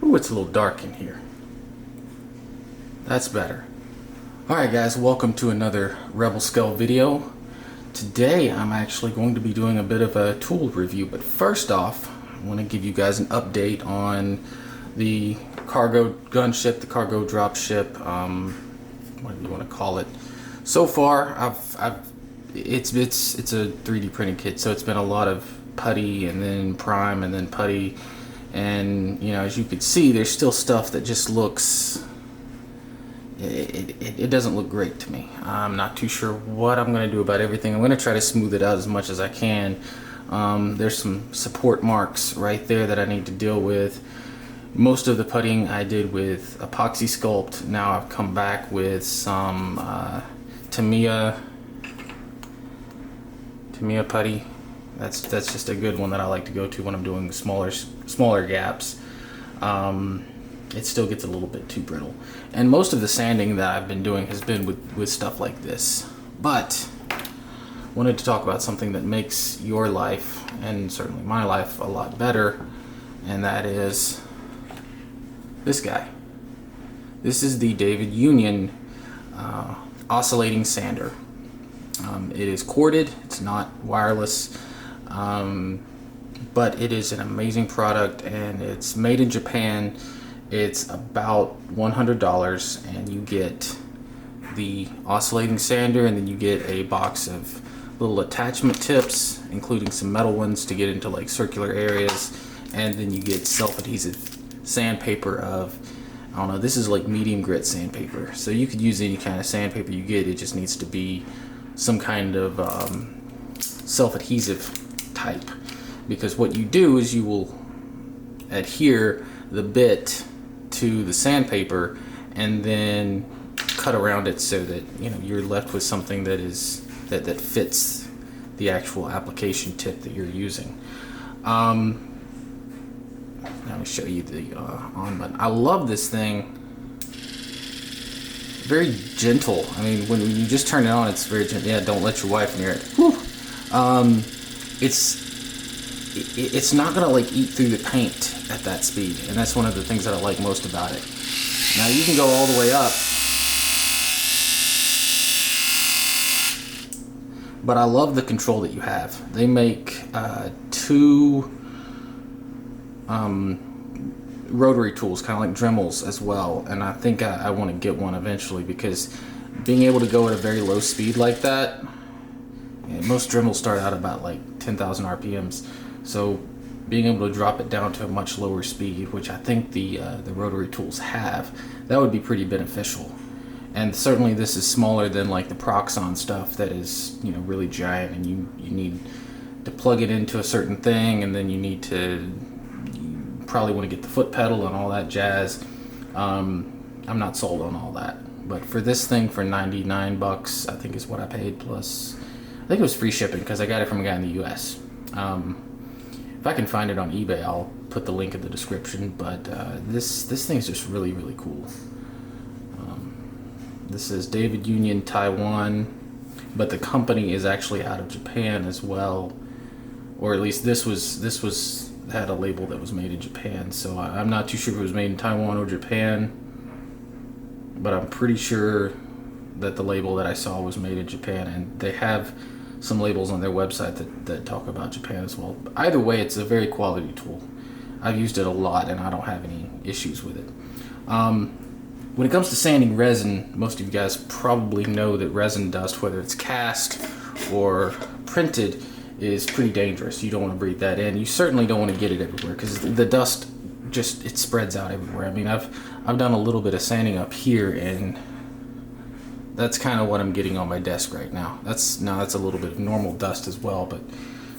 Ooh, it's a little dark in here. That's better. Alright guys, welcome to another Rebel Scale video. Today I'm actually going to be doing a bit of a tool review, but first off, I want to give you guys an update on the cargo gunship, the cargo dropship, what do you want to call it. So far, it's a 3D printing kit, so it's been a lot of putty and then prime and then putty, and you know, as you can see, there's still stuff that just looks. It doesn't look great to me. I'm not too sure what I'm going to do about everything. I'm going to try to smooth it out as much as I can. There's some support marks right there that I need to deal with. Most of the puttying I did with epoxy sculpt. Now I've come back with some Tamiya putty. That's just a good one that I like to go to when I'm doing smaller gaps. It still gets a little bit too brittle, and most of the sanding that I've been doing has been with stuff like this. But wanted to talk about something that makes your life, and certainly my life, a lot better, and that is this guy. This is the David Union oscillating sander. It is corded, it's not wireless, but it is an amazing product, and it's made in Japan. It's about $100, and you get the oscillating sander, and then you get a box of little attachment tips, including some metal ones to get into like circular areas, and then you get self-adhesive sandpaper of, I don't know, this is like medium grit sandpaper, so you could use any kind of sandpaper you get. It just needs to be some kind of self-adhesive type, because what you do is you will adhere the bit to the sandpaper and then cut around it so that, you know, you're left with something that is that fits the actual application tip that you're using. Let me show you the on button. I love this thing. Very gentle. I mean, when you just turn it on, it's very gentle. Yeah, don't let your wife near it. Whew. It's not gonna like eat through the paint at that speed, and that's one of the things that I like most about it. Now you can go all the way up, but I love the control that you have. They make two rotary tools, kind of like Dremels as well, and I think I want to get one eventually, because being able to go at a very low speed like that, most Dremels start out about like 10,000 RPMs, so being able to drop it down to a much lower speed, which I think the rotary tools have, that would be pretty beneficial. And certainly this is smaller than like the Proxxon stuff that is, you know, really giant, and you need to plug it into a certain thing, and then you probably want to get the foot pedal and all that jazz. I'm not sold on all that, but for this thing, for 99 bucks, I think is what I paid, plus I think it was free shipping because I got it from a guy in the US. If I can find it on eBay, I'll put the link in the description, but this thing is just really, really cool. This is David Union Taiwan, but the company is actually out of Japan as well, or at least this had a label that was made in Japan, so I'm not too sure if it was made in Taiwan or Japan, but I'm pretty sure that the label that I saw was made in Japan, and they have some labels on their website that talk about Japan as well. But either way, it's a very quality tool. I've used it a lot, and I don't have any issues with it. When it comes to sanding resin, most of you guys probably know that resin dust, whether it's cast or printed, is pretty dangerous. You don't want to breathe that in. You certainly don't want to get it everywhere, because the dust just, it spreads out everywhere. I mean, I've done a little bit of sanding up here, and that's kind of what I'm getting on my desk right now. That's a little bit of normal dust as well, but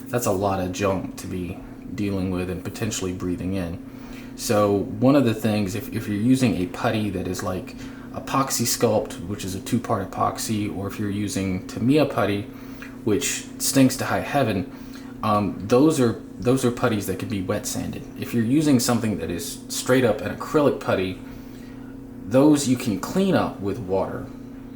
that's a lot of junk to be dealing with and potentially breathing in. So one of the things, if you're using a putty that is like epoxy sculpt, which is a two-part epoxy, or if you're using Tamiya putty, which stinks to high heaven, those are putties that can be wet sanded. If you're using something that is straight up an acrylic putty, those you can clean up with water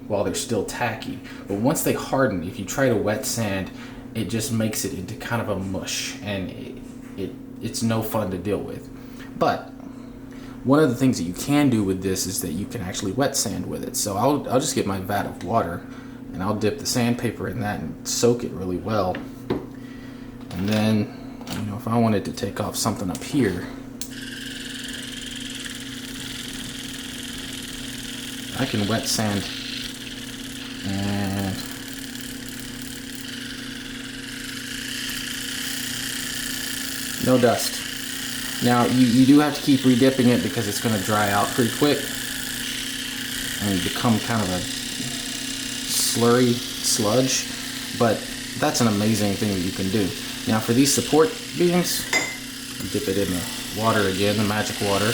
while they're still tacky, but once they harden, if you try to wet sand, it just makes it into kind of a mush, and it's no fun to deal with. But One of the things that you can do with this is that you can actually wet sand with it. So I'll just get my vat of water and I'll dip the sandpaper in that and soak it really well. And then, you know, if I wanted to take off something up here, I can wet sand and no dust. Now you do have to keep redipping it because it's going to dry out pretty quick and become kind of a slurry sludge, but that's an amazing thing that you can do. Now for these support beams, dip it in the water again, the magic water.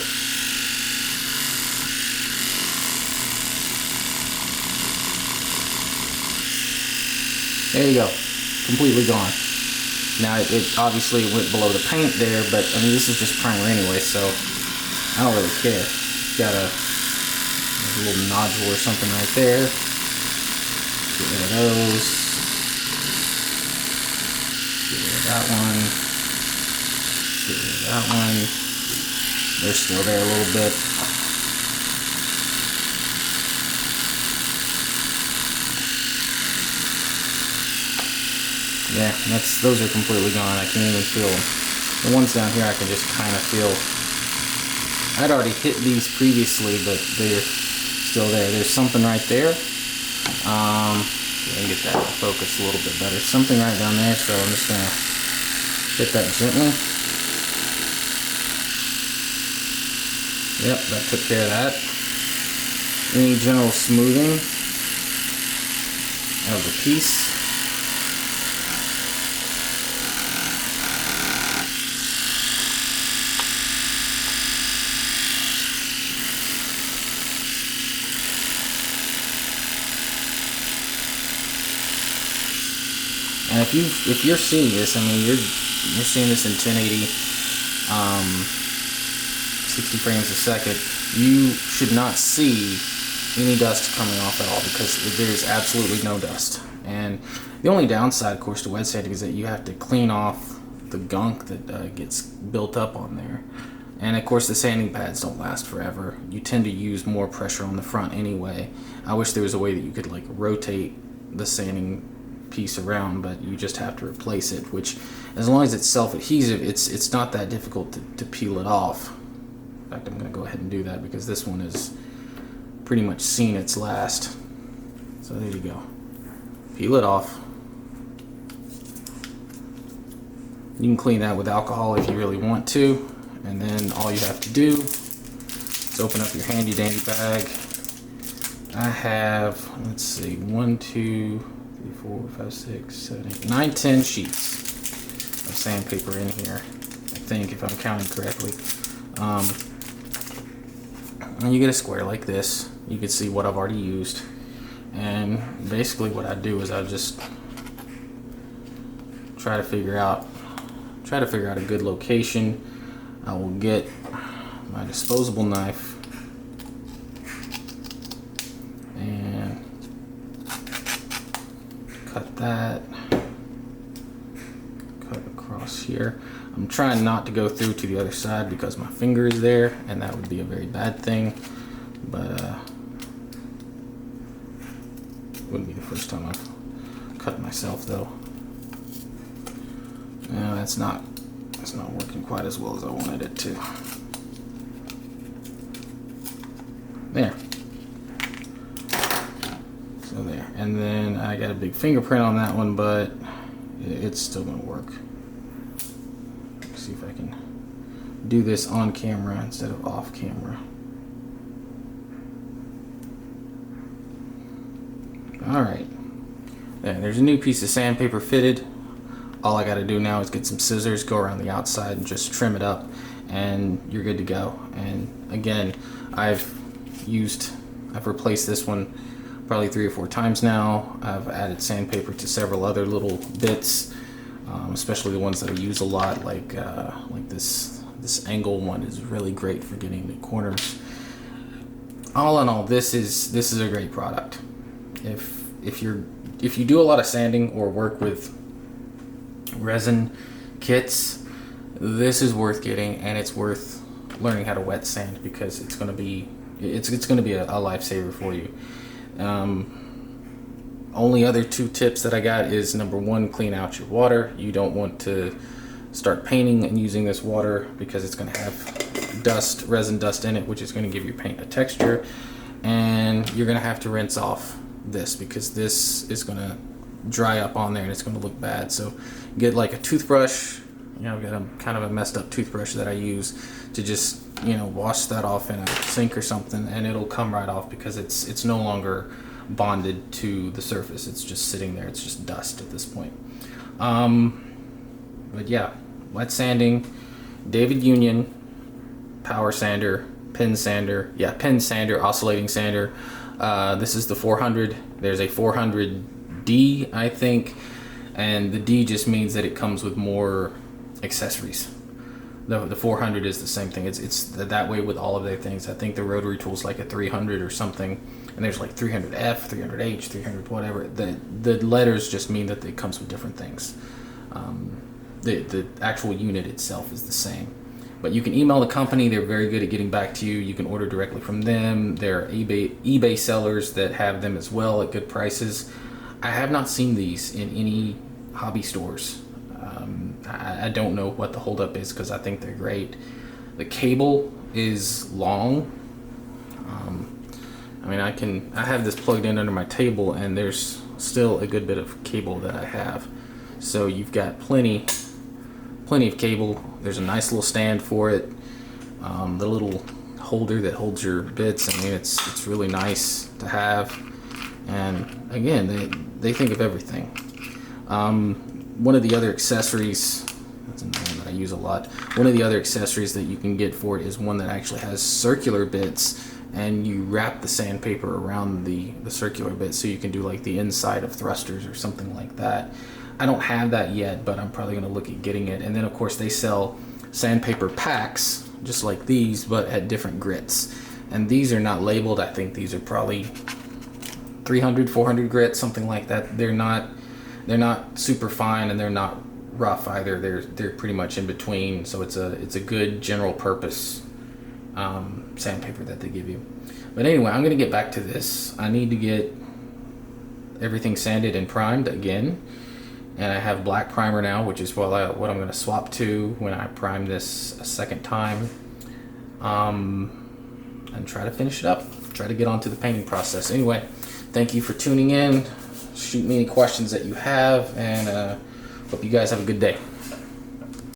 There you go, completely gone. Now it obviously went below the paint there, but I mean this is just primer anyway, so I don't really care. Got a little nodule or something right there. Get rid of those. Get rid of that one. Get rid of that one. They're still there a little bit. Yeah, those are completely gone. I can't even feel them. The ones down here I can just kind of feel. I'd already hit these previously, but they're still there. There's something right there. Let me get that to focus a little bit better. Something right down there, so I'm just gonna hit that gently. Yep, that took care of that. Any general smoothing of the piece. And if you're seeing this, I mean you're seeing this in 1080, 60 frames a second, you should not see any dust coming off at all because there's absolutely no dust. And the only downside, of course, to wet sanding is that you have to clean off the gunk that gets built up on there. And of course, the sanding pads don't last forever. You tend to use more pressure on the front anyway. I wish there was a way that you could like rotate the sanding piece around, but you just have to replace it, which as long as it's self-adhesive, it's not that difficult to peel it off. In fact, I'm going to go ahead and do that because this one has pretty much seen its last. So there you go. Peel it off. You can clean that with alcohol if you really want to, and then all you have to do is open up your handy dandy bag. I have, let's see, 1, 2, 3, 4, 5, 6, 7, 8, 9, 10 sheets of sandpaper in here, I think, if I'm counting correctly. And you get a square like this. You can see what I've already used. And basically what I do is I just try to figure out a good location. I will get my disposable knife and cut that, cut across here. I'm trying not to go through to the other side because my finger is there and that would be a very bad thing, but wouldn't be the first time I've cut myself though. No, that's not working quite as well as I wanted it to. There. So there. And then I got a big fingerprint on that one, but it's still gonna work. Let's see if I can do this on camera instead of off camera. Alright. There's a new piece of sandpaper fitted. All I got to do now is get some scissors, go around the outside and just trim it up, and you're good to go. And again, I've replaced this one probably 3 or 4 times now. I've added sandpaper to several other little bits, especially the ones that I use a lot, like this angle one is really great for getting the corners. All in all, this is a great product. If you do a lot of sanding or work with resin kits, this is worth getting, and it's worth learning how to wet sand, because it's going to be a lifesaver for you. Only other two tips that I got is, number one, clean out your water. You don't want to start painting and using this water because it's going to have dust, resin dust in it, which is going to give your paint a texture. And you're going to have to rinse off this, because this is going to dry up on there and it's going to look bad. So get like a toothbrush. I've got kind of a messed up toothbrush that I use to just, wash that off in a sink or something, and it'll come right off, because it's no longer bonded to the surface. It's just sitting there. It's just dust at this point. But yeah, wet sanding, David Union, power sander, pin sander, oscillating sander. This is the 400. There's a 400D, I think, and the D just means that it comes with more accessories. The 400 is the same thing. It's that way with all of their things. I think the rotary tool's like a 300 or something, and there's like 300F, 300H, 300 whatever. The letters just mean that it comes with different things. The actual unit itself is the same. But you can email the company. They're very good at getting back to you. You can order directly from them. There are eBay sellers that have them as well at good prices. I have not seen these in any hobby stores. I don't know what the holdup is, because I think they're great. The cable is long. I have this plugged in under my table, and there's still a good bit of cable that I have. So you've got plenty of cable. There's a nice little stand for it. The little holder that holds your bits. It's really nice to have. And again, they think of everything. One of the other accessories, that's another one that I use a lot. One of the other accessories that you can get for it is one that actually has circular bits, and you wrap the sandpaper around the circular bits, so you can do like the inside of thrusters or something like that. I don't have that yet, but I'm probably going to look at getting it. And then of course they sell sandpaper packs just like these, but at different grits. And these are not labeled. I think these are probably 300, 400 grits, something like that. They're not super fine, and they're not rough either. They're pretty much in between. So it's a good general purpose sandpaper that they give you. But anyway, I'm going to get back to this. I need to get everything sanded and primed again. And I have black primer now, which is what I'm going to swap to when I prime this a second time. And try to finish it up. Try to get onto the painting process. Anyway, thank you for tuning in. Shoot me any questions that you have, and hope you guys have a good day.